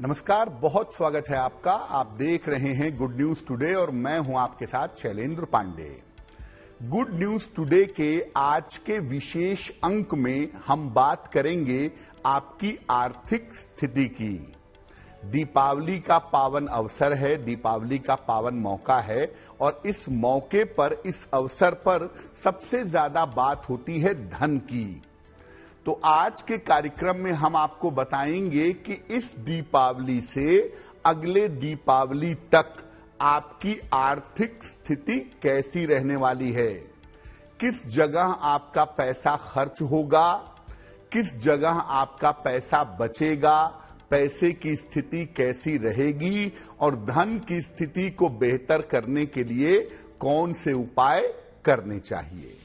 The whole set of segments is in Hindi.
नमस्कार, बहुत स्वागत है आपका। आप देख रहे हैं गुड न्यूज टुडे और मैं हूं आपके साथ Shailendra Pandey. Good news today के आज के विशेष अंक में हम बात करेंगे आपकी आर्थिक स्थिति की। दीपावली का पावन अवसर है, दीपावली का पावन मौका है और इस मौके पर, इस अवसर पर सबसे ज्यादा बात होती है धन की। तो आज के कार्यक्रम में हम आपको बताएंगे कि इस दीपावली से अगले दीपावली तक आपकी आर्थिक स्थिति कैसी रहने वाली है, किस जगह आपका पैसा खर्च होगा, किस जगह आपका पैसा बचेगा, पैसे की स्थिति कैसी रहेगी और धन की स्थिति को बेहतर करने के लिए कौन से उपाय करने चाहिए।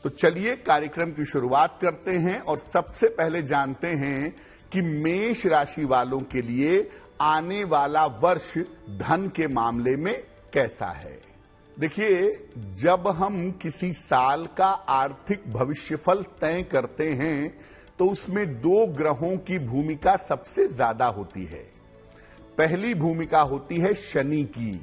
तो चलिए कार्यक्रम की शुरुआत करते हैं और सबसे पहले जानते हैं कि मेष राशि वालों के लिए आने वाला वर्ष धन के मामले में कैसा है। देखिए, जब हम किसी साल का आर्थिक भविष्यफल तय करते हैं तो उसमें दो ग्रहों की भूमिका सबसे ज्यादा होती है। पहली भूमिका होती है शनि की,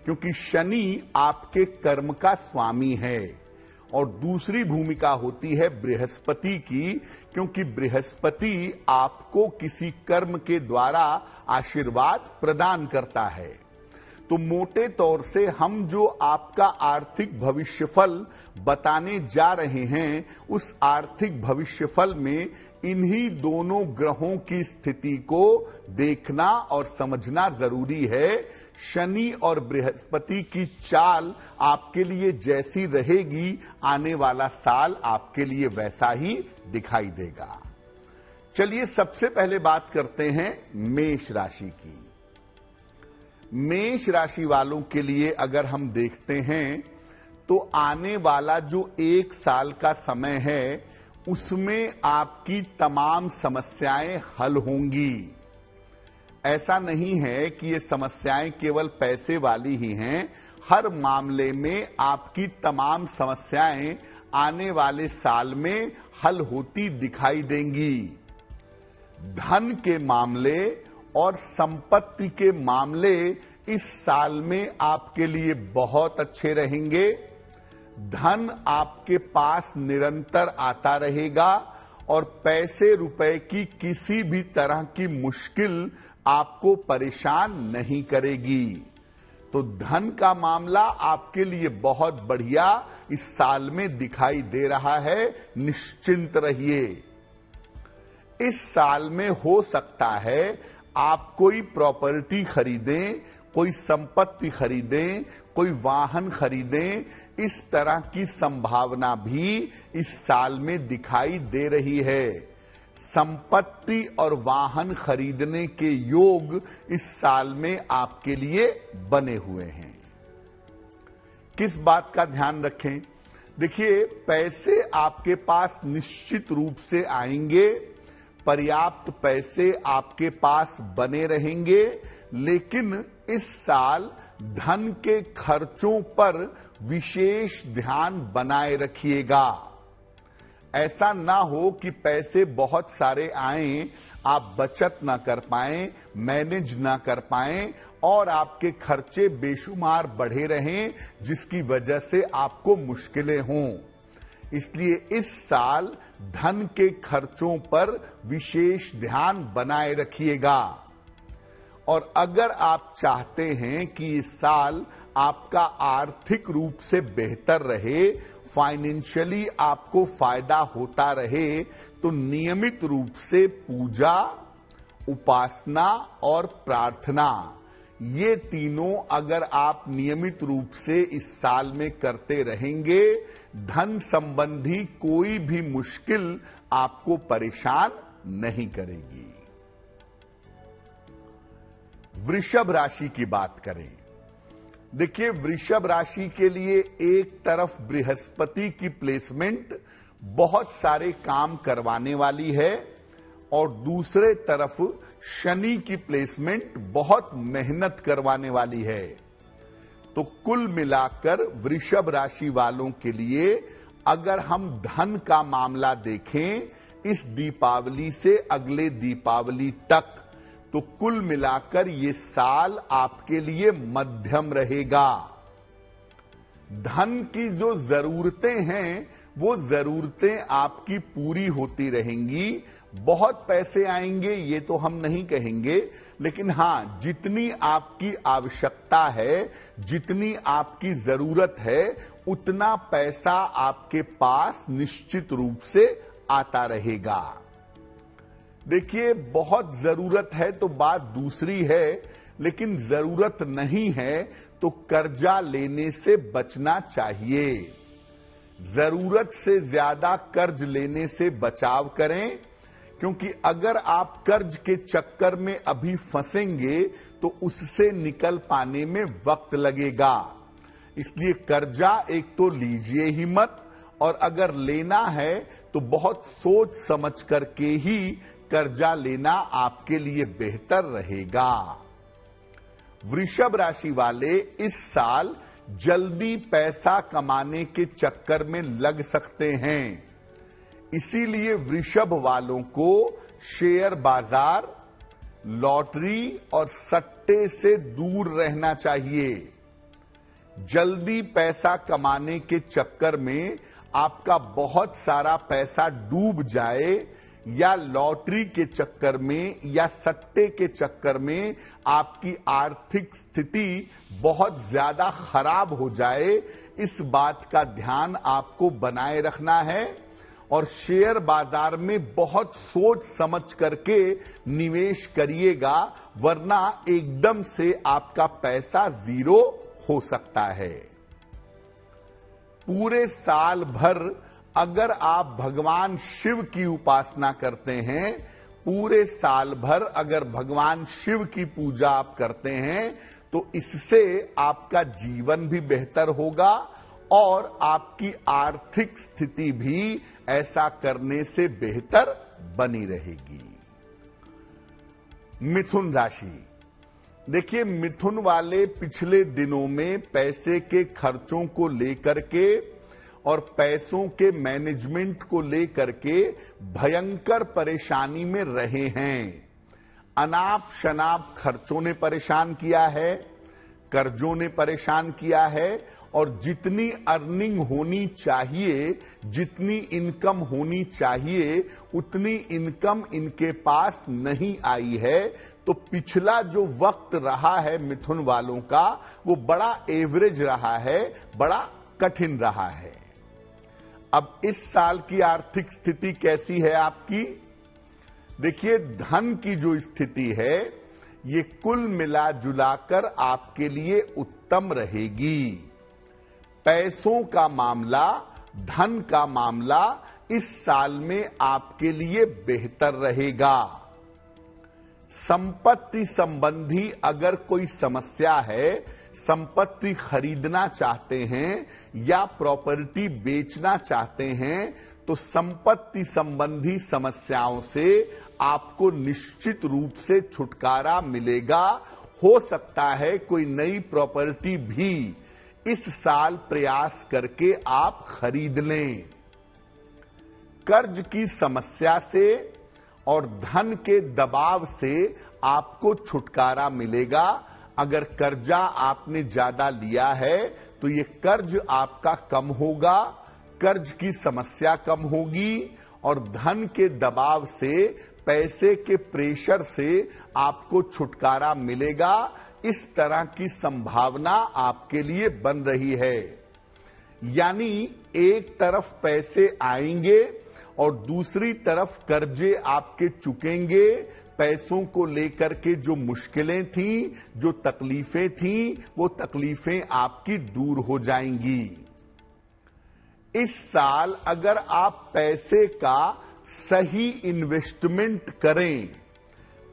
क्योंकि शनि आपके कर्म का स्वामी है, और दूसरी भूमिका होती है बृहस्पति की, क्योंकि बृहस्पति आपको किसी कर्म के द्वारा आशीर्वाद प्रदान करता है। तो मोटे तौर से हम जो आपका आर्थिक भविष्यफल बताने जा रहे हैं, उस आर्थिक भविष्यफल में इन्हीं दोनों ग्रहों की स्थिति को देखना और समझना जरूरी है। शनि और बृहस्पति की चाल आपके लिए जैसी रहेगी, आने वाला साल आपके लिए वैसा ही दिखाई देगा। चलिए सबसे पहले बात करते हैं मेष राशि की। मेष राशि वालों के लिए अगर हम देखते हैं तो आने वाला जो एक साल का समय है उसमें आपकी तमाम समस्याएं हल होंगी। ऐसा नहीं है कि ये समस्याएं केवल पैसे वाली ही हैं। हर मामले में आपकी तमाम समस्याएं आने वाले साल में हल होती दिखाई देंगी। धन के मामले और संपत्ति के मामले इस साल में आपके लिए बहुत अच्छे रहेंगे। धन आपके पास निरंतर आता रहेगा और पैसे रुपए की किसी भी तरह की मुश्किल आपको परेशान नहीं करेगी। तो धन का मामला आपके लिए बहुत बढ़िया इस साल में दिखाई दे रहा है। निश्चिंत रहिए। इस साल में हो सकता है आप कोई प्रॉपर्टी खरीदें, कोई संपत्ति खरीदें, कोई वाहन खरीदें। इस तरह की संभावना भी इस साल में दिखाई दे रही है। संपत्ति और वाहन खरीदने के योग इस साल में आपके लिए बने हुए हैं। किस बात का ध्यान रखें? देखिए, पैसे आपके पास निश्चित रूप से आएंगे, पर्याप्त पैसे आपके पास बने रहेंगे, लेकिन इस साल धन के खर्चों पर विशेष ध्यान बनाए रखिएगा। ऐसा ना हो कि पैसे बहुत सारे आएं, आप बचत ना कर पाएं, मैनेज ना कर पाएं और आपके खर्चे बेशुमार बढ़े रहें, जिसकी वजह से आपको मुश्किलें हों। इसलिए इस साल धन के खर्चों पर विशेष ध्यान बनाए रखिएगा। और अगर आप चाहते हैं कि इस साल आपका आर्थिक रूप से बेहतर रहे, फाइनेंशियली आपको फायदा होता रहे, तो नियमित रूप से पूजा, उपासना और प्रार्थना, ये तीनों अगर आप नियमित रूप से इस साल में करते रहेंगे, धन संबंधी कोई भी मुश्किल आपको परेशान नहीं करेगी। वृषभ राशि की बात करें। देखिए, वृषभ राशि के लिए एक तरफ बृहस्पति की प्लेसमेंट बहुत सारे काम करवाने वाली है और दूसरे तरफ शनि की प्लेसमेंट बहुत मेहनत करवाने वाली है। तो कुल मिलाकर वृषभ राशि वालों के लिए अगर हम धन का मामला देखें, इस दीपावली से अगले दीपावली तक, तो कुल मिलाकर ये साल आपके लिए मध्यम रहेगा। धन की जो जरूरतें हैं वो जरूरतें आपकी पूरी होती रहेंगी। बहुत पैसे आएंगे ये तो हम नहीं कहेंगे, लेकिन हां, जितनी आपकी आवश्यकता है, जितनी आपकी जरूरत है, उतना पैसा आपके पास निश्चित रूप से आता रहेगा। देखिए, बहुत जरूरत है तो बात दूसरी है, लेकिन जरूरत नहीं है तो कर्जा लेने से बचना चाहिए। जरूरत से ज्यादा कर्ज लेने से बचाव करें, क्योंकि अगर आप कर्ज के चक्कर में अभी फंसेंगे तो उससे निकल पाने में वक्त लगेगा। इसलिए कर्जा एक तो लीजिए ही मत, और अगर लेना है तो बहुत सोच समझ करके ही कर्जा लेना आपके लिए बेहतर रहेगा। वृषभ राशि वाले इस साल जल्दी पैसा कमाने के चक्कर में लग सकते हैं। इसीलिए वृषभ वालों को शेयर बाजार, लॉटरी और सट्टे से दूर रहना चाहिए। जल्दी पैसा कमाने के चक्कर में आपका बहुत सारा पैसा डूब जाए, या लॉटरी के चक्कर में या सट्टे के चक्कर में आपकी आर्थिक स्थिति बहुत ज्यादा खराब हो जाए, इस बात का ध्यान आपको बनाए रखना है। और शेयर बाजार में बहुत सोच समझ करके निवेश करिएगा, वरना एकदम से आपका पैसा जीरो हो सकता है। पूरे साल भर अगर आप भगवान शिव की उपासना करते हैं, पूरे साल भर अगर भगवान शिव की पूजा आप करते हैं, तो इससे आपका जीवन भी बेहतर होगा और आपकी आर्थिक स्थिति भी ऐसा करने से बेहतर बनी रहेगी। मिथुन राशि, देखिए, मिथुन वाले पिछले दिनों में पैसे के खर्चों को लेकर के और पैसों के मैनेजमेंट को लेकर के भयंकर परेशानी में रहे हैं। अनाप शनाप खर्चों ने परेशान किया है, कर्जों ने परेशान किया है, और जितनी अर्निंग होनी चाहिए, जितनी इनकम होनी चाहिए, उतनी इनकम इनके पास नहीं आई है। तो पिछला जो वक्त रहा है मिथुन वालों का, वो बड़ा एवरेज रहा है, बड़ा कठिन रहा है। अब इस साल की आर्थिक स्थिति कैसी है आपकी? देखिए, धन की जो स्थिति है ये कुल मिला जुलाकर आपके लिए उत्तम रहेगी। पैसों का मामला, धन का मामला इस साल में आपके लिए बेहतर रहेगा। संपत्ति संबंधी अगर कोई समस्या है, संपत्ति खरीदना चाहते हैं या प्रॉपर्टी बेचना चाहते हैं, तो संपत्ति संबंधी समस्याओं से आपको निश्चित रूप से छुटकारा मिलेगा। हो सकता है कोई नई प्रॉपर्टी भी इस साल प्रयास करके आप खरीद लें। कर्ज की समस्या से और धन के दबाव से आपको छुटकारा मिलेगा। अगर कर्जा आपने ज्यादा लिया है तो ये कर्ज आपका कम होगा, कर्ज की समस्या कम होगी, और धन के दबाव से, पैसे के प्रेशर से आपको छुटकारा मिलेगा। इस तरह की संभावना आपके लिए बन रही है। यानी एक तरफ पैसे आएंगे और दूसरी तरफ कर्जे आपके चुकेंगे। पैसों को लेकर के जो मुश्किलें थीं, जो तकलीफें थीं, वो तकलीफें आपकी दूर हो जाएंगी। इस साल अगर आप पैसे का सही इन्वेस्टमेंट करें,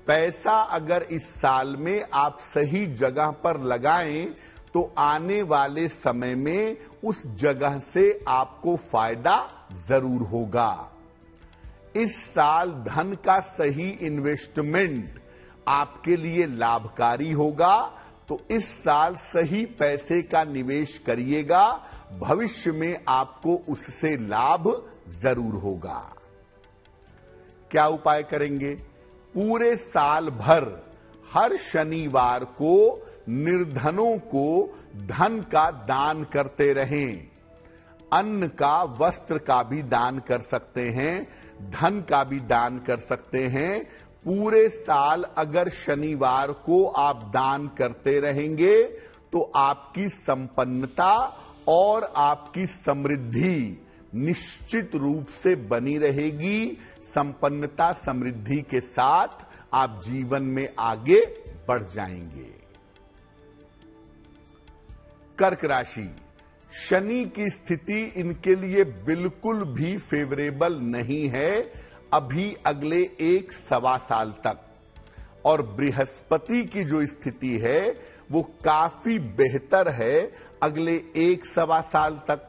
पैसा अगर इस साल में आप सही जगह पर लगाएं, तो आने वाले समय में उस जगह से आपको फायदा जरूर होगा। इस साल धन का सही इन्वेस्टमेंट आपके लिए लाभकारी होगा, तो इस साल सही पैसे का निवेश करिएगा, भविष्य में आपको उससे लाभ जरूर होगा। क्या उपाय करेंगे? पूरे साल भर हर शनिवार को निर्धनों को धन का दान करते रहें। अन्न का, वस्त्र का भी दान कर सकते हैं, धन का भी दान कर सकते हैं। पूरे साल अगर शनिवार को आप दान करते रहेंगे तो आपकी संपन्नता और आपकी समृद्धि निश्चित रूप से बनी रहेगी। संपन्नता, समृद्धि के साथ आप जीवन में आगे बढ़ जाएंगे। कर्क राशि, शनि की स्थिति इनके लिए बिल्कुल भी फेवरेबल नहीं है अभी अगले 1-1.25 साल तक। और बृहस्पति की जो स्थिति है वो काफी बेहतर है अगले 1-1.25 साल तक।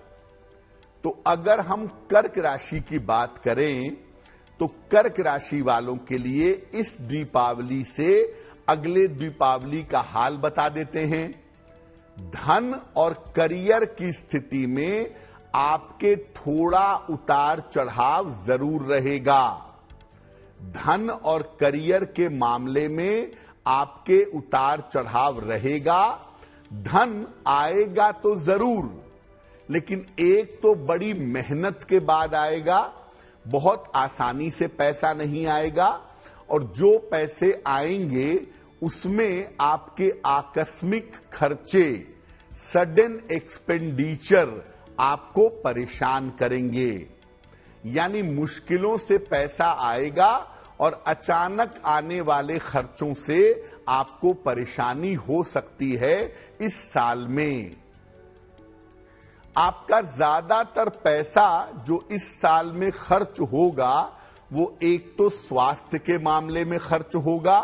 तो अगर हम कर्क राशि की बात करें तो कर्क राशि वालों के लिए इस दीपावली से अगले दीपावली का हाल बता देते हैं। धन और करियर की स्थिति में आपके थोड़ा उतार चढ़ाव जरूर रहेगा। धन और करियर के मामले में आपके उतार चढ़ाव रहेगा। धन आएगा तो जरूर, लेकिन एक तो बड़ी मेहनत के बाद आएगा, बहुत आसानी से पैसा नहीं आएगा। और जो पैसे आएंगे उसमें आपके आकस्मिक खर्चे, सडन एक्सपेंडिचर आपको परेशान करेंगे। यानी मुश्किलों से पैसा आएगा और अचानक आने वाले खर्चों से आपको परेशानी हो सकती है इस साल में। आपका ज्यादातर पैसा जो इस साल में खर्च होगा वो एक तो स्वास्थ्य के मामले में खर्च होगा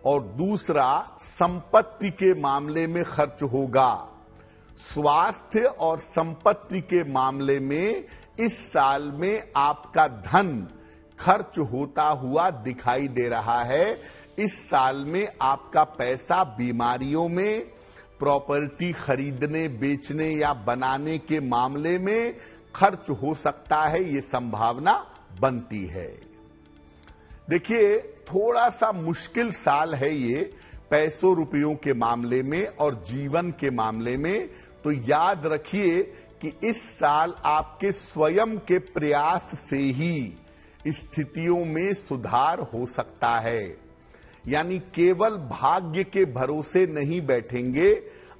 और दूसरा संपत्ति के मामले में खर्च होगा। स्वास्थ्य और संपत्ति के मामले में इस साल में आपका धन खर्च होता हुआ दिखाई दे रहा है। इस साल में आपका पैसा बीमारियों में, प्रॉपर्टी खरीदने, बेचने या बनाने के मामले में खर्च हो सकता है, ये संभावना बनती है। देखिए, थोड़ा सा मुश्किल साल है ये पैसों रुपयों के मामले में और जीवन के मामले में। तो याद रखिए कि इस साल आपके स्वयं के प्रयास से ही स्थितियों में सुधार हो सकता है। यानी केवल भाग्य के भरोसे नहीं बैठेंगे,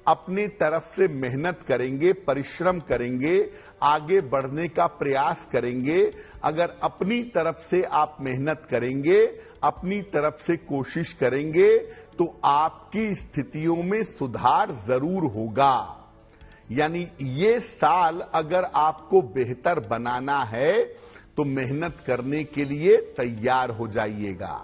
अपनी तरफ से मेहनत करेंगे, परिश्रम करेंगे, आगे बढ़ने का प्रयास करेंगे। अगर अपनी तरफ से आप मेहनत करेंगे, अपनी तरफ से कोशिश करेंगे तो आपकी स्थितियों में सुधार जरूर होगा। यानी ये साल अगर आपको बेहतर बनाना है तो मेहनत करने के लिए तैयार हो जाइएगा।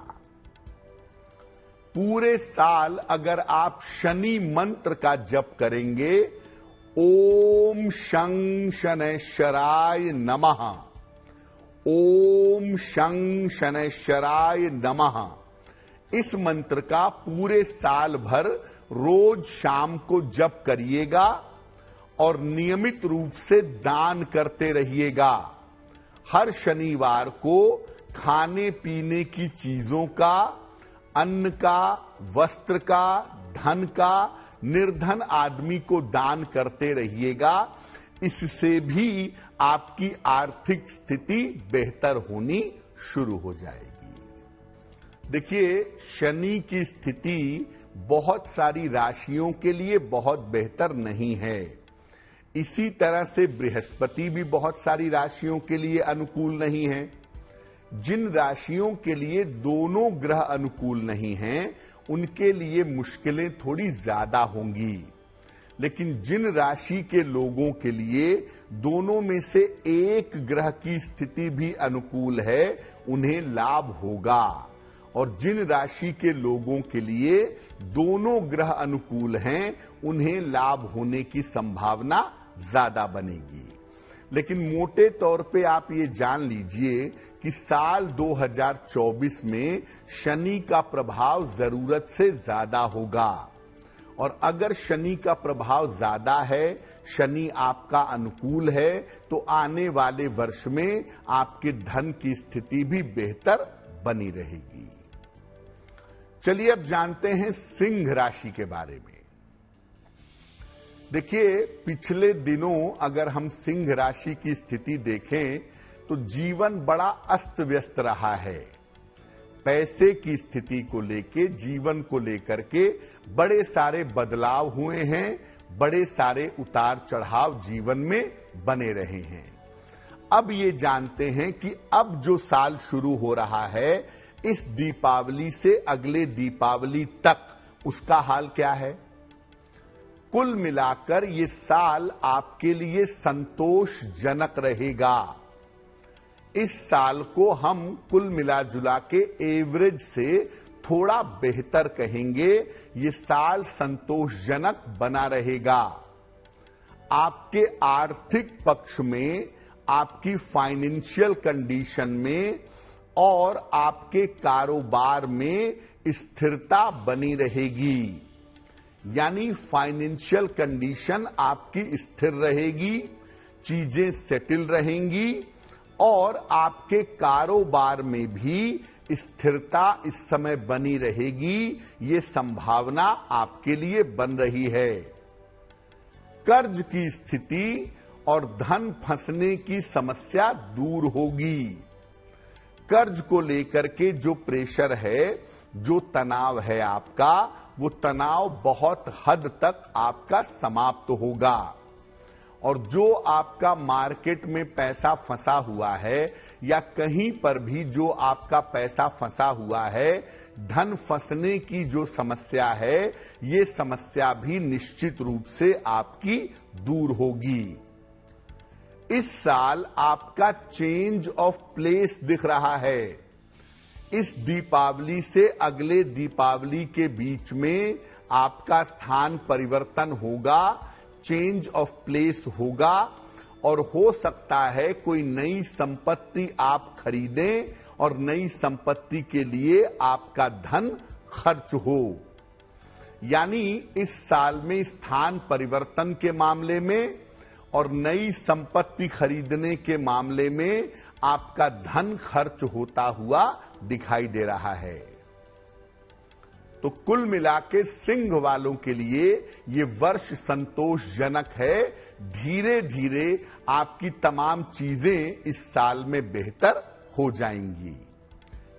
पूरे साल अगर आप शनि मंत्र का जप करेंगे, ओम शं शनैश्चराय नमः, ओम शं शनैश्चराय नमः, इस मंत्र का पूरे साल भर रोज शाम को जप करिएगा और नियमित रूप से दान करते रहिएगा। हर शनिवार को खाने पीने की चीजों का, अन्न का, वस्त्र का, धन का निर्धन आदमी को दान करते रहिएगा। इससे भी आपकी आर्थिक स्थिति बेहतर होनी शुरू हो जाएगी। देखिए, शनि की स्थिति बहुत सारी राशियों के लिए बहुत बेहतर नहीं है। इसी तरह से बृहस्पति भी बहुत सारी राशियों के लिए अनुकूल नहीं है। जिन राशियों के लिए दोनों ग्रह अनुकूल नहीं हैं, उनके लिए मुश्किलें थोड़ी ज्यादा होंगी। लेकिन जिन राशि के लोगों के लिए दोनों में से एक ग्रह की स्थिति भी अनुकूल है, उन्हें लाभ होगा। और जिन राशि के लोगों के लिए दोनों ग्रह अनुकूल हैं, उन्हें लाभ होने की संभावना ज्यादा बनेगी। लेकिन मोटे तौर पे आप ये जान लीजिए कि साल 2024 में शनि का प्रभाव जरूरत से ज्यादा होगा। और अगर शनि का प्रभाव ज्यादा है, शनि आपका अनुकूल है, तो आने वाले वर्ष में आपके धन की स्थिति भी बेहतर बनी रहेगी। चलिए अब जानते हैं सिंह राशि के बारे में। देखिए, पिछले दिनों अगर हम सिंह राशि की स्थिति देखें तो जीवन बड़ा अस्त व्यस्त रहा है। पैसे की स्थिति को लेके, जीवन को लेकर के बड़े सारे बदलाव हुए हैं, बड़े सारे उतार चढ़ाव जीवन में बने रहे हैं। अब ये जानते हैं कि अब जो साल शुरू हो रहा है, इस दीपावली से अगले दीपावली तक उसका हाल क्या है। कुल मिलाकर ये साल आपके लिए संतोषजनक रहेगा। इस साल को हम कुल मिला जुला के एवरेज से थोड़ा बेहतर कहेंगे। ये साल संतोषजनक बना रहेगा। आपके आर्थिक पक्ष में, आपकी फाइनेंशियल कंडीशन में और आपके कारोबार में स्थिरता बनी रहेगी। यानी फाइनेंशियल कंडीशन आपकी स्थिर रहेगी, चीजें सेटल रहेंगी और आपके कारोबार में भी स्थिरता इस समय बनी रहेगी। ये संभावना आपके लिए बन रही है। कर्ज की स्थिति और धन फंसने की समस्या दूर होगी। कर्ज को लेकर के जो प्रेशर है, जो तनाव है आपका, वो तनाव बहुत हद तक आपका समाप्त होगा। और जो आपका मार्केट में पैसा फंसा हुआ है या कहीं पर भी जो आपका पैसा फंसा हुआ है, धन फंसने की जो समस्या है, ये समस्या भी निश्चित रूप से आपकी दूर होगी। इस साल आपका चेंज ऑफ प्लेस दिख रहा है। इस दीपावली से अगले दीपावली के बीच में आपका स्थान परिवर्तन होगा, चेंज ऑफ प्लेस होगा और हो सकता है कोई नई संपत्ति आप खरीदें और नई संपत्ति के लिए आपका धन खर्च हो। यानी इस साल में स्थान परिवर्तन के मामले में और नई संपत्ति खरीदने के मामले में आपका धन खर्च होता हुआ दिखाई दे रहा है। तो कुल मिलाके सिंह वालों के लिए ये वर्ष संतोषजनक है। धीरे धीरे आपकी तमाम चीजें इस साल में बेहतर हो जाएंगी।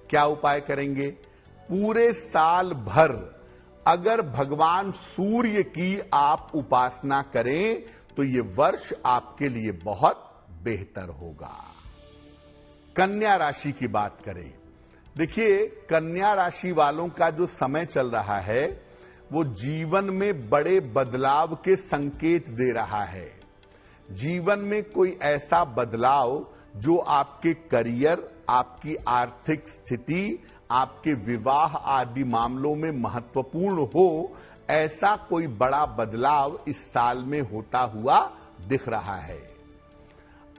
क्या उपाय करेंगे? पूरे साल भर अगर भगवान सूर्य की आप उपासना करें तो ये वर्ष आपके लिए बहुत बेहतर होगा। कन्या राशि की बात करें। देखिए, कन्या राशि वालों का जो समय चल रहा है वो जीवन में बड़े बदलाव के संकेत दे रहा है। जीवन में कोई ऐसा बदलाव जो आपके करियर, आपकी आर्थिक स्थिति, आपके विवाह आदि मामलों में महत्वपूर्ण हो, ऐसा कोई बड़ा बदलाव इस साल में होता हुआ दिख रहा है।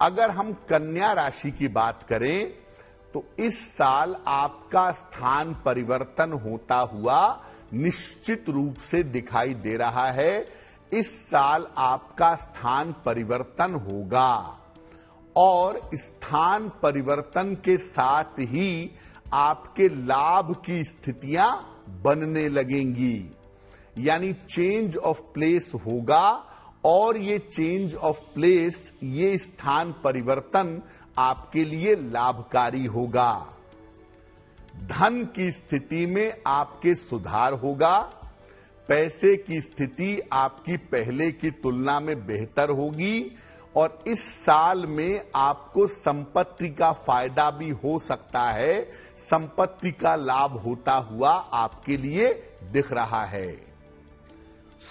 अगर हम कन्या राशि की बात करें तो इस साल आपका स्थान परिवर्तन होता हुआ निश्चित रूप से दिखाई दे रहा है। इस साल आपका स्थान परिवर्तन होगा और स्थान परिवर्तन के साथ ही आपके लाभ की स्थितियां बनने लगेंगी। यानी चेंज ऑफ प्लेस होगा और ये चेंज ऑफ प्लेस, ये स्थान परिवर्तन आपके लिए लाभकारी होगा। धन की स्थिति में आपके सुधार होगा। पैसे की स्थिति आपकी पहले की तुलना में बेहतर होगी और इस साल में आपको संपत्ति का फायदा भी हो सकता है। संपत्ति का लाभ होता हुआ आपके लिए दिख रहा है।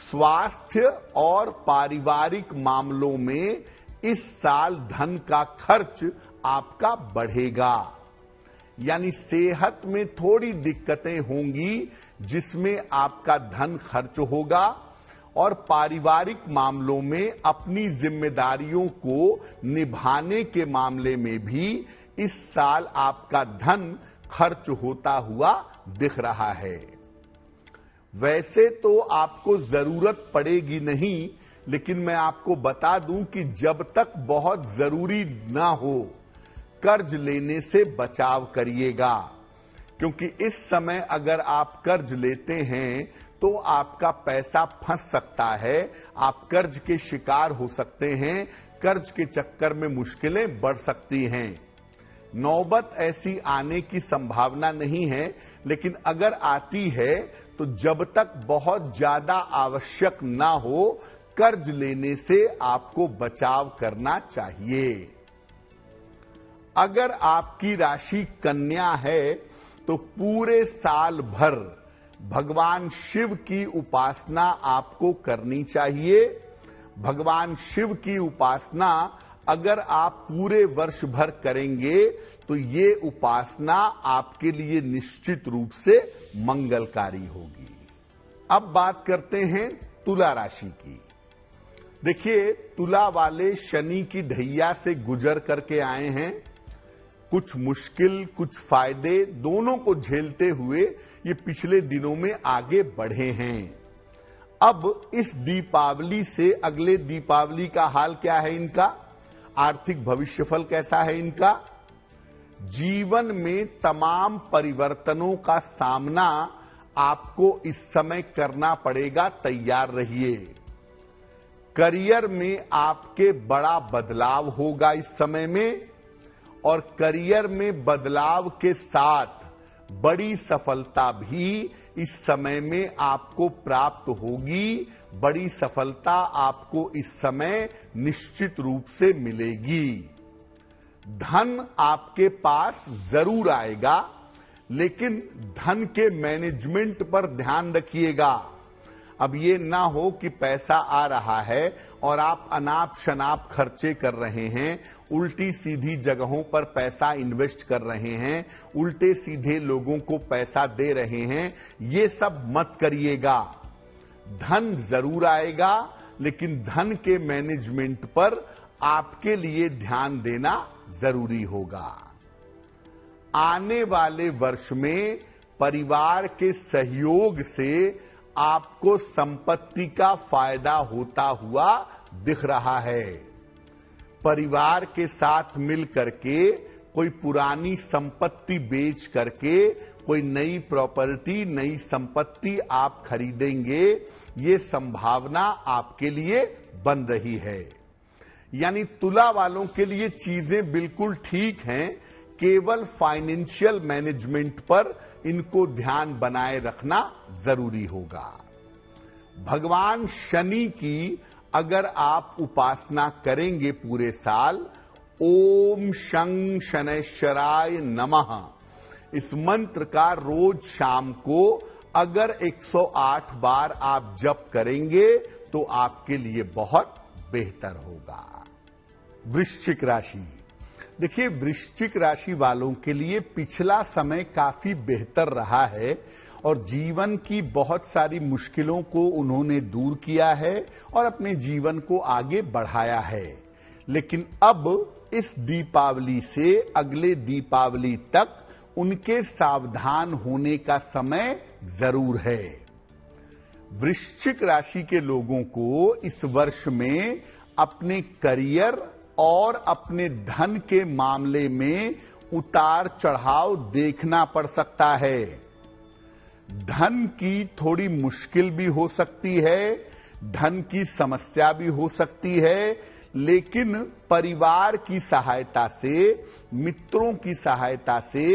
स्वास्थ्य और पारिवारिक मामलों में इस साल धन का खर्च आपका बढ़ेगा। यानी सेहत में थोड़ी दिक्कतें होंगी जिसमें आपका धन खर्च होगा और पारिवारिक मामलों में अपनी जिम्मेदारियों को निभाने के मामले में भी इस साल आपका धन खर्च होता हुआ दिख रहा है। वैसे तो आपको जरूरत पड़ेगी नहीं, लेकिन मैं आपको बता दूं कि जब तक बहुत जरूरी ना हो, कर्ज लेने से बचाव करिएगा। क्योंकि इस समय अगर आप कर्ज लेते हैं तो आपका पैसा फंस सकता है, आप कर्ज के शिकार हो सकते हैं, कर्ज के चक्कर में मुश्किलें बढ़ सकती हैं। नौबत ऐसी आने की संभावना नहीं है, लेकिन अगर आती है तो जब तक बहुत ज्यादा आवश्यक ना हो, कर्ज लेने से आपको बचाव करना चाहिए। अगर आपकी राशि कन्या है तो पूरे साल भर भगवान शिव की उपासना आपको करनी चाहिए। भगवान शिव की उपासना अगर आप पूरे वर्ष भर करेंगे तो ये उपासना आपके लिए निश्चित रूप से मंगलकारी होगी। अब बात करते हैं तुला राशि की। देखिए, तुला वाले शनि की ढैया से गुजर करके आए हैं। कुछ मुश्किल कुछ फायदे दोनों को झेलते हुए ये पिछले दिनों में आगे बढ़े हैं। अब इस दीपावली से अगले दीपावली का हाल क्या है इनका? आर्थिक भविष्यफल कैसा है इनका? जीवन में तमाम परिवर्तनों का सामना आपको इस समय करना पड़ेगा, तैयार रहिए। करियर में आपके बड़ा बदलाव होगा इस समय में, और करियर में बदलाव के साथ बड़ी सफलता भी इस समय में आपको प्राप्त होगी। बड़ी सफलता आपको इस समय निश्चित रूप से मिलेगी। धन आपके पास जरूर आएगा, लेकिन धन के मैनेजमेंट पर ध्यान रखिएगा। अब ये ना हो कि पैसा आ रहा है और आप अनाप शनाप खर्चे कर रहे हैं, उल्टी सीधी जगहों पर पैसा इन्वेस्ट कर रहे हैं, उल्टे सीधे लोगों को पैसा दे रहे हैं। ये सब मत करिएगा। धन जरूर आएगा, लेकिन धन के मैनेजमेंट पर आपके लिए ध्यान देना जरूरी होगा। आने वाले वर्ष में परिवार के सहयोग से आपको संपत्ति का फायदा होता हुआ दिख रहा है। परिवार के साथ मिल करके कोई पुरानी संपत्ति बेच करके कोई नई प्रॉपर्टी, नई संपत्ति आप खरीदेंगे, ये संभावना आपके लिए बन रही है। यानी तुला वालों के लिए चीजें बिल्कुल ठीक हैं, केवल फाइनेंशियल मैनेजमेंट पर इनको ध्यान बनाए रखना जरूरी होगा। भगवान शनि की अगर आप उपासना करेंगे पूरे साल, ओम शं शनैश्चराय नमः, इस मंत्र का रोज शाम को अगर 108 बार आप जप करेंगे तो आपके लिए बहुत बेहतर होगा। वृश्चिक राशि। देखिए, वृश्चिक राशि वालों के लिए पिछला समय काफी बेहतर रहा है और जीवन की बहुत सारी मुश्किलों को उन्होंने दूर किया है और अपने जीवन को आगे बढ़ाया है। लेकिन अब इस दीपावली से अगले दीपावली तक उनके सावधान होने का समय जरूर है। वृश्चिक राशि के लोगों को इस वर्ष में अपने करियर और अपने धन के मामले में उतार चढ़ाव देखना पड़ सकता है। धन की थोड़ी मुश्किल भी हो सकती है, धन की समस्या भी हो सकती है, लेकिन परिवार की सहायता से, मित्रों की सहायता से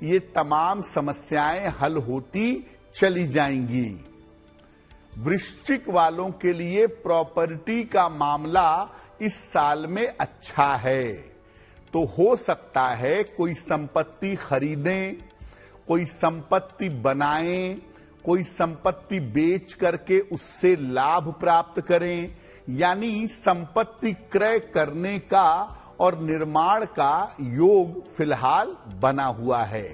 ये तमाम समस्याएं हल होती चली जाएंगी। वृश्चिक वालों के लिए प्रॉपर्टी का मामला इस साल में अच्छा है, तो हो सकता है कोई संपत्ति खरीदें, कोई संपत्ति बनाएं, कोई संपत्ति बेच करके उससे लाभ प्राप्त करें। यानी संपत्ति क्रय करने का और निर्माण का योग फिलहाल बना हुआ है।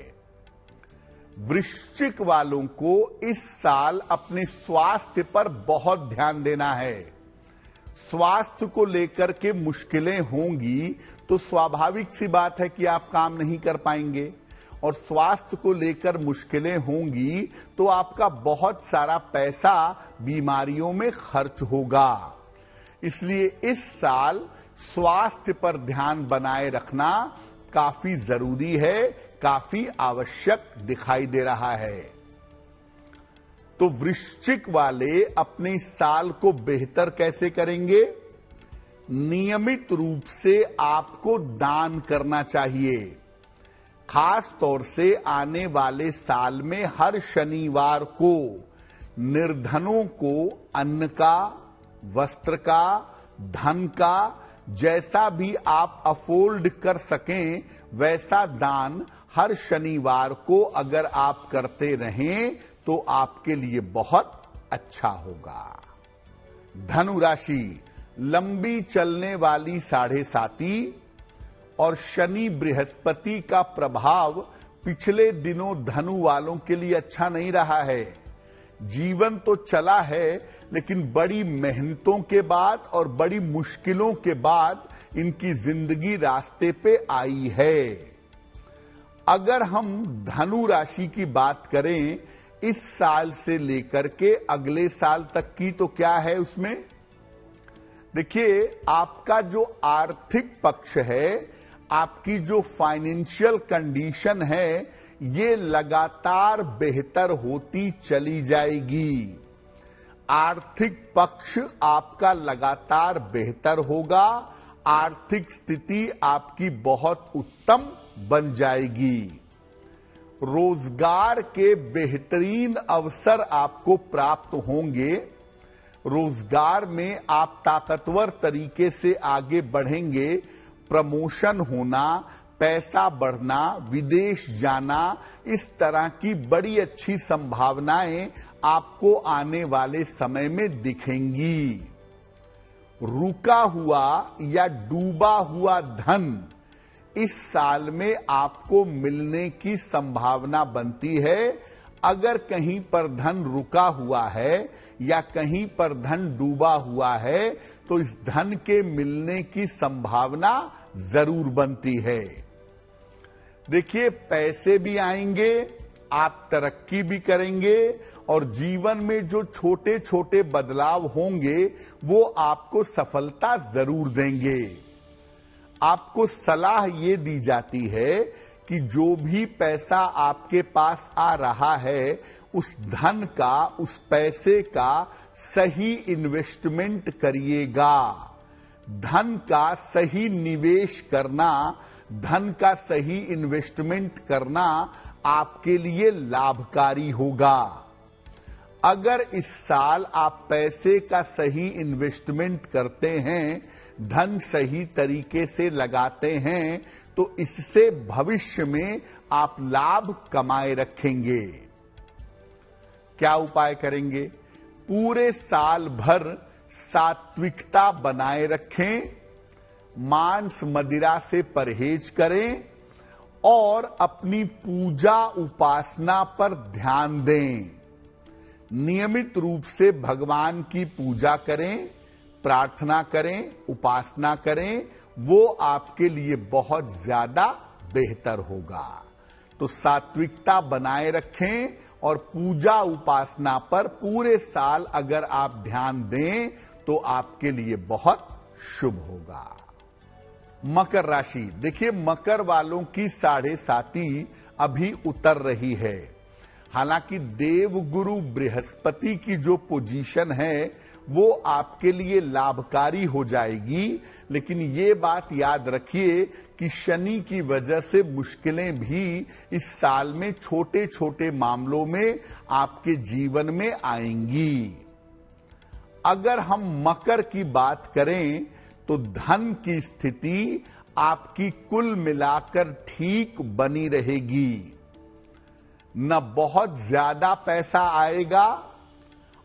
वृश्चिक वालों को इस साल अपने स्वास्थ्य पर बहुत ध्यान देना है। स्वास्थ्य को लेकर के मुश्किलें होंगी तो स्वाभाविक सी बात है कि आप काम नहीं कर पाएंगे, और स्वास्थ्य को लेकर मुश्किलें होंगी तो आपका बहुत सारा पैसा बीमारियों में खर्च होगा। इसलिए इस साल स्वास्थ्य पर ध्यान बनाए रखना काफी जरूरी है, काफी आवश्यक दिखाई दे रहा है। तो वृश्चिक वाले अपने इस साल को बेहतर कैसे करेंगे? नियमित रूप से आपको दान करना चाहिए। खास तौर से आने वाले साल में हर शनिवार को निर्धनों को अन्न का, वस्त्र का, धन का, जैसा भी आप अफोर्ड कर सकें वैसा दान हर शनिवार को अगर आप करते रहें तो आपके लिए बहुत अच्छा होगा। धनु राशि, लंबी चलने वाली 7.5 और शनि बृहस्पति का प्रभाव पिछले दिनों धनु वालों के लिए अच्छा नहीं रहा है। जीवन तो चला है, लेकिन बड़ी मेहनतों के बाद और बड़ी मुश्किलों के बाद इनकी जिंदगी रास्ते पे आई है। अगर हम धनु राशि की बात करें इस साल से लेकर के अगले साल तक की, तो क्या है उसमें? देखिए, आपका जो आर्थिक पक्ष है, आपकी जो फाइनेंशियल कंडीशन है, ये लगातार बेहतर होती चली जाएगी। आर्थिक पक्ष आपका लगातार बेहतर होगा, आर्थिक स्थिति आपकी बहुत उत्तम बन जाएगी। रोजगार के बेहतरीन अवसर आपको प्राप्त होंगे। रोजगार में आप ताकतवर तरीके से आगे बढ़ेंगे। प्रमोशन होना, पैसा बढ़ना, विदेश जाना, इस तरह की बड़ी अच्छी संभावनाएं आपको आने वाले समय में दिखेंगी। रुका हुआ या डूबा हुआ धन इस साल में आपको मिलने की संभावना बनती है। अगर कहीं पर धन रुका हुआ है या कहीं पर धन डूबा हुआ है तो इस धन के मिलने की संभावना जरूर बनती है। देखिए, पैसे भी आएंगे, आप तरक्की भी करेंगे और जीवन में जो छोटे छोटे बदलाव होंगे वो आपको सफलता जरूर देंगे। आपको सलाह ये दी जाती है कि जो भी पैसा आपके पास आ रहा है उस धन का, उस पैसे का सही इन्वेस्टमेंट करिएगा। धन का सही निवेश करना, धन का सही इन्वेस्टमेंट करना आपके लिए लाभकारी होगा। अगर इस साल आप पैसे का सही इन्वेस्टमेंट करते हैं, धन सही तरीके से लगाते हैं, तो इससे भविष्य में आप लाभ कमाए रखेंगे। क्या उपाय करेंगे? पूरे साल भर सात्विकता बनाए रखें, मांस मदिरा से परहेज करें और अपनी पूजा उपासना पर ध्यान दें। नियमित रूप से भगवान की पूजा करें, प्रार्थना करें, उपासना करें, वो आपके लिए बहुत ज्यादा बेहतर होगा। तो सात्विकता बनाए रखें और पूजा उपासना पर पूरे साल अगर आप ध्यान दें तो आपके लिए बहुत शुभ होगा। मकर राशि, देखिए, मकर वालों की 7.5 अभी उतर रही है। हालांकि देवगुरु बृहस्पति की जो पोजीशन है वो आपके लिए लाभकारी हो जाएगी, लेकिन ये बात याद रखिए कि शनि की वजह से मुश्किलें भी इस साल में छोटे छोटे मामलों में आपके जीवन में आएंगी। अगर हम मकर की बात करें तो धन की स्थिति आपकी कुल मिलाकर ठीक बनी रहेगी। न बहुत ज्यादा पैसा आएगा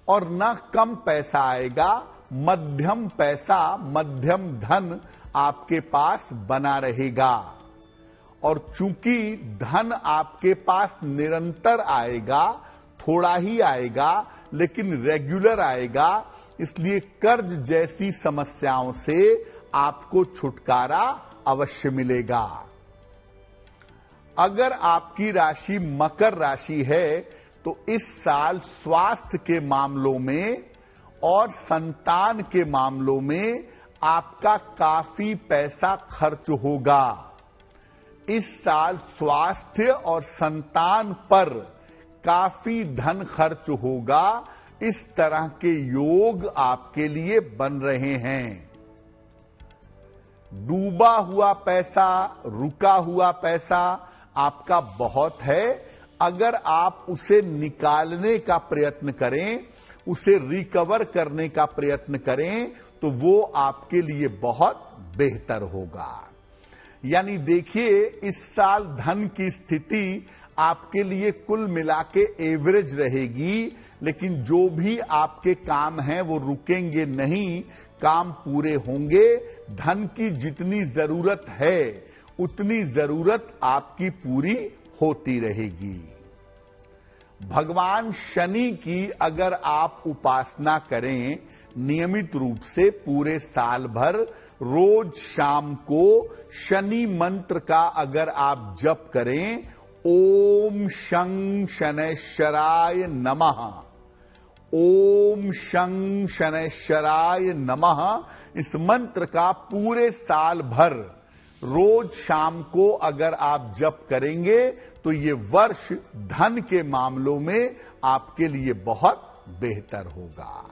और न कम पैसा आएगा, मध्यम पैसा, मध्यम धन आपके पास बना रहेगा। और चूंकि धन आपके पास निरंतर आएगा, थोड़ा ही आएगा लेकिन रेगुलर आएगा, इसलिए कर्ज जैसी समस्याओं से आपको छुटकारा अवश्य मिलेगा। अगर आपकी राशि मकर राशि है तो इस साल स्वास्थ्य के मामलों में और संतान के मामलों में आपका काफी पैसा खर्च होगा। इस साल स्वास्थ्य और संतान पर काफी धन खर्च होगा। इस तरह के योग आपके लिए बन रहे हैं। डूबा हुआ पैसा, रुका हुआ पैसा आपका बहुत है। अगर आप उसे निकालने का प्रयत्न करें, उसे रिकवर करने का प्रयत्न करें, तो वो आपके लिए बहुत बेहतर होगा। यानी देखिए, इस साल धन की स्थिति आपके लिए कुल मिला के एवरेज रहेगी, लेकिन जो भी आपके काम हैं वो रुकेंगे नहीं, काम पूरे होंगे। धन की जितनी जरूरत है उतनी जरूरत आपकी पूरी होती रहेगी। भगवान शनि की अगर आप उपासना करें नियमित रूप से पूरे साल भर, रोज शाम को शनि मंत्र का अगर आप जप करें, ओम शं शनैश्चराय नमः, ओम शं शनैश्चराय नमः, इस मंत्र का पूरे साल भर रोज शाम को अगर आप जप करेंगे तो ये वर्ष धन के मामलों में आपके लिए बहुत बेहतर होगा।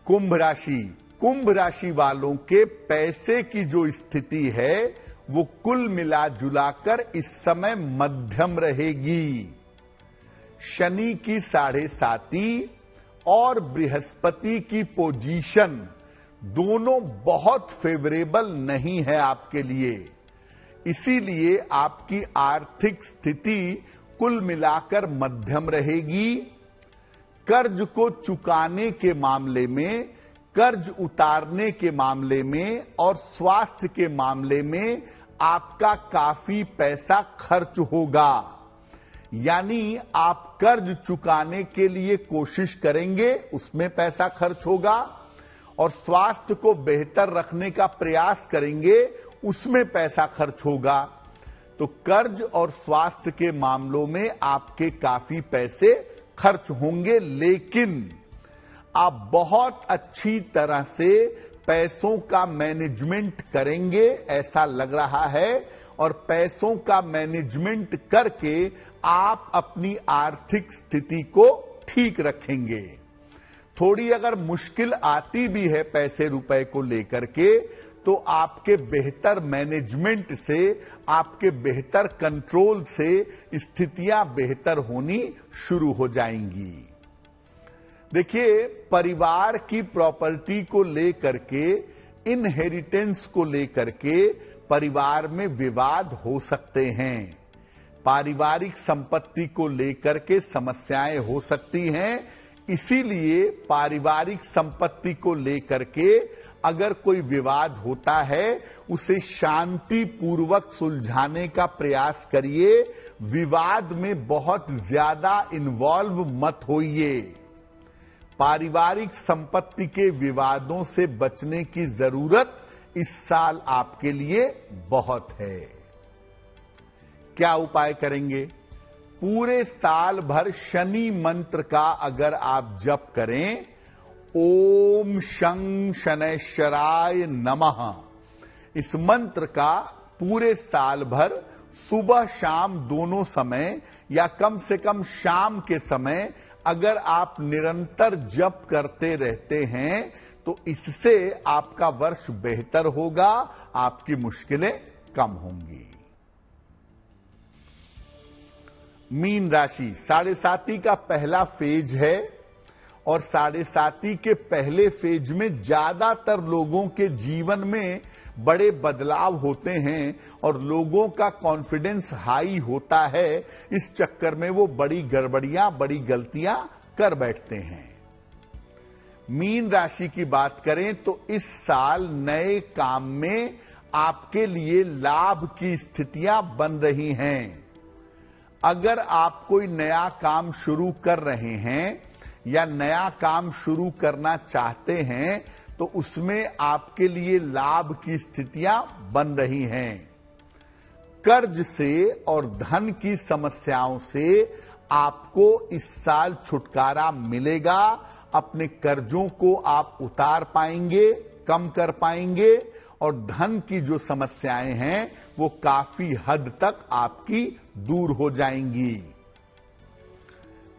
कुंभ राशि, कुंभ राशि वालों के पैसे की जो स्थिति है वो कुल मिला जुलाकर इस समय मध्यम रहेगी। शनि की 7.5 और बृहस्पति की पोजीशन दोनों बहुत फेवरेबल नहीं है आपके लिए। इसीलिए आपकी आर्थिक स्थिति कुल मिलाकर मध्यम रहेगी। कर्ज को चुकाने के मामले में, कर्ज उतारने के मामले में और स्वास्थ्य के मामले में आपका काफी पैसा खर्च होगा। यानी आप कर्ज चुकाने के लिए कोशिश करेंगे, उसमें पैसा खर्च होगा, और स्वास्थ्य को बेहतर रखने का प्रयास करेंगे, उसमें पैसा खर्च होगा। तो कर्ज और स्वास्थ्य के मामलों में आपके काफी पैसे खर्च होंगे, लेकिन आप बहुत अच्छी तरह से पैसों का मैनेजमेंट करेंगे ऐसा लग रहा है, और पैसों का मैनेजमेंट करके आप अपनी आर्थिक स्थिति को ठीक रखेंगे। थोड़ी अगर मुश्किल आती भी है पैसे रुपए को लेकर के, तो आपके बेहतर मैनेजमेंट से, आपके बेहतर कंट्रोल से स्थितियां बेहतर होनी शुरू हो जाएंगी। देखिए, परिवार की प्रॉपर्टी को लेकर के, इनहेरिटेंस को लेकर के परिवार में विवाद हो सकते हैं। पारिवारिक संपत्ति को लेकर के समस्याएं हो सकती हैं। इसीलिए पारिवारिक संपत्ति को लेकर के अगर कोई विवाद होता है, उसे शांति पूर्वक सुलझाने का प्रयास करिए। विवाद में बहुत ज्यादा इन्वॉल्व मत होइए। पारिवारिक संपत्ति के विवादों से बचने की जरूरत इस साल आपके लिए बहुत है। क्या उपाय करेंगे? पूरे साल भर शनि मंत्र का अगर आप जप करें, ओम शं शनैश्चराय नमः, इस मंत्र का पूरे साल भर सुबह शाम दोनों समय, या कम से कम शाम के समय अगर आप निरंतर जप करते रहते हैं, तो इससे आपका वर्ष बेहतर होगा, आपकी मुश्किलें कम होंगी। मीन राशि, 7.5 का पहला फेज है, और 7.5 के पहले फेज में ज्यादातर लोगों के जीवन में बड़े बदलाव होते हैं और लोगों का कॉन्फिडेंस हाई होता है। इस चक्कर में वो बड़ी गड़बड़ियां, बड़ी गलतियां कर बैठते हैं। मीन राशि की बात करें तो इस साल नए काम में आपके लिए लाभ की स्थितियां बन रही हैं। अगर आप कोई नया काम शुरू कर रहे हैं या नया काम शुरू करना चाहते हैं, तो उसमें आपके लिए लाभ की स्थितियां बन रही हैं। कर्ज से और धन की समस्याओं से आपको इस साल छुटकारा मिलेगा। अपने कर्जों को आप उतार पाएंगे, कम कर पाएंगे, और धन की जो समस्याएं हैं वो काफी हद तक आपकी दूर हो जाएंगी।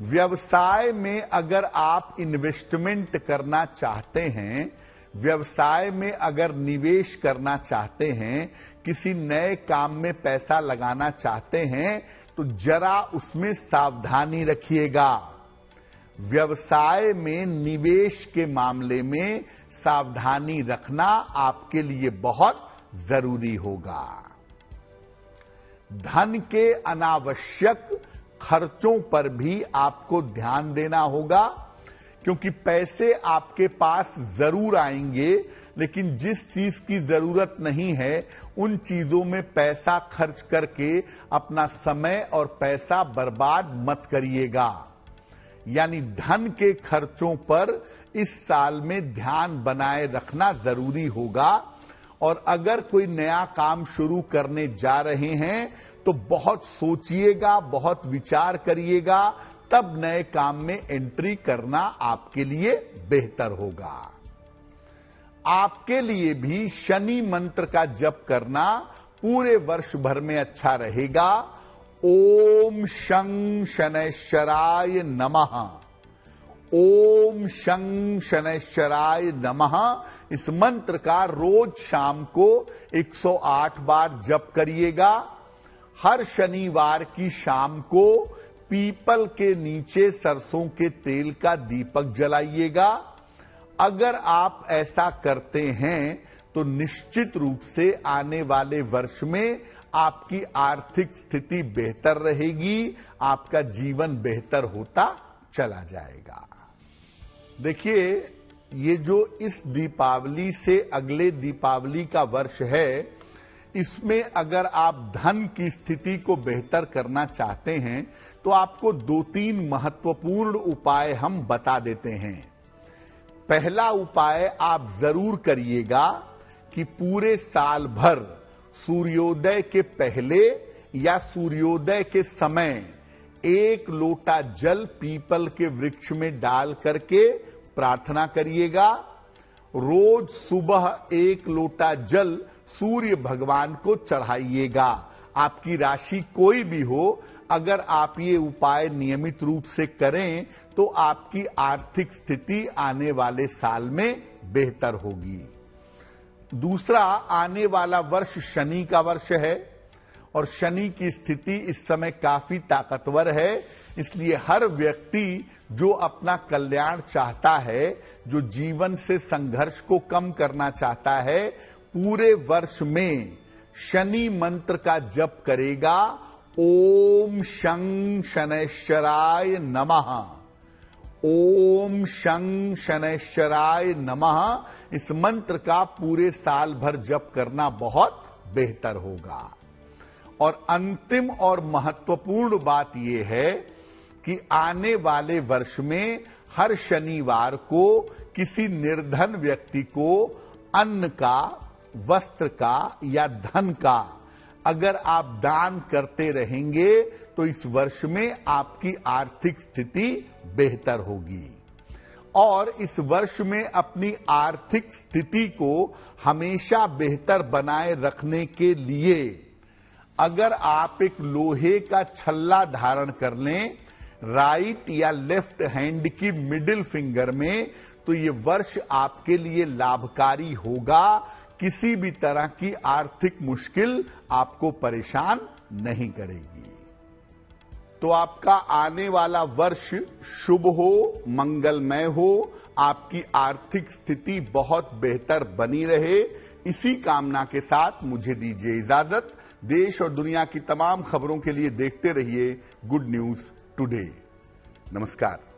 व्यवसाय में अगर आप इन्वेस्टमेंट करना चाहते हैं, व्यवसाय में अगर निवेश करना चाहते हैं, किसी नए काम में पैसा लगाना चाहते हैं, तो जरा उसमें सावधानी रखिएगा। व्यवसाय में निवेश के मामले में सावधानी रखना आपके लिए बहुत जरूरी होगा। धन के अनावश्यक खर्चों पर भी आपको ध्यान देना होगा, क्योंकि पैसे आपके पास जरूर आएंगे, लेकिन जिस चीज की जरूरत नहीं है उन चीजों में पैसा खर्च करके अपना समय और पैसा बर्बाद मत करिएगा। यानी धन के खर्चों पर इस साल में ध्यान बनाए रखना जरूरी होगा। और अगर कोई नया काम शुरू करने जा रहे हैं तो बहुत सोचिएगा, बहुत विचार करिएगा, तब नए काम में एंट्री करना आपके लिए बेहतर होगा। आपके लिए भी शनि मंत्र का जप करना पूरे वर्ष भर में अच्छा रहेगा। ओम शं शनैश्चराय नमः, ओम शं शनैश्चराय नमः। इस मंत्र का रोज शाम को 108 बार जप करिएगा। हर शनिवार की शाम को पीपल के नीचे सरसों के तेल का दीपक जलाइएगा। अगर आप ऐसा करते हैं तो निश्चित रूप से आने वाले वर्ष में आपकी आर्थिक स्थिति बेहतर रहेगी, आपका जीवन बेहतर होता चला जाएगा। देखिए, ये जो इस दीपावली से अगले दीपावली का वर्ष है, इसमें अगर आप धन की स्थिति को बेहतर करना चाहते हैं तो आपको 2-3 महत्वपूर्ण उपाय हम बता देते हैं। पहला उपाय आप जरूर करिएगा कि पूरे साल भर सूर्योदय के पहले या सूर्योदय के समय 1 लोटा जल पीपल के वृक्ष में डाल करके प्रार्थना करिएगा। रोज सुबह 1 लोटा जल सूर्य भगवान को चढ़ाइएगा। आपकी राशि कोई भी हो, अगर आप ये उपाय नियमित रूप से करें तो आपकी आर्थिक स्थिति आने वाले साल में बेहतर होगी। दूसरा, आने वाला वर्ष शनि का वर्ष है और शनि की स्थिति इस समय काफी ताकतवर है। इसलिए हर व्यक्ति जो अपना कल्याण चाहता है, जो जीवन से संघर्ष को कम करना चाहता है, पूरे वर्ष में शनि मंत्र का जप करेगा। ओम शं शनैश्चराय नमः, ओम शं शनैश्चराय नमः। इस मंत्र का पूरे साल भर जप करना बहुत बेहतर होगा। और अंतिम और महत्वपूर्ण बात यह है कि आने वाले वर्ष में हर शनिवार को किसी निर्धन व्यक्ति को अन्न का, वस्त्र का या धन का अगर आप दान करते रहेंगे तो इस वर्ष में आपकी आर्थिक स्थिति बेहतर होगी। और इस वर्ष में अपनी आर्थिक स्थिति को हमेशा बेहतर बनाए रखने के लिए अगर आप एक लोहे का छल्ला धारण कर लें राइट या लेफ्ट हैंड की मिडिल फिंगर में, तो ये वर्ष आपके लिए लाभकारी होगा। किसी भी तरह की आर्थिक मुश्किल आपको परेशान नहीं करेगी। तो आपका आने वाला वर्ष शुभ हो, मंगलमय हो, आपकी आर्थिक स्थिति बहुत बेहतर बनी रहे, इसी कामना के साथ मुझे दीजिए इजाजत। देश और दुनिया की तमाम खबरों के लिए देखते रहिए गुड न्यूज टुडे। नमस्कार।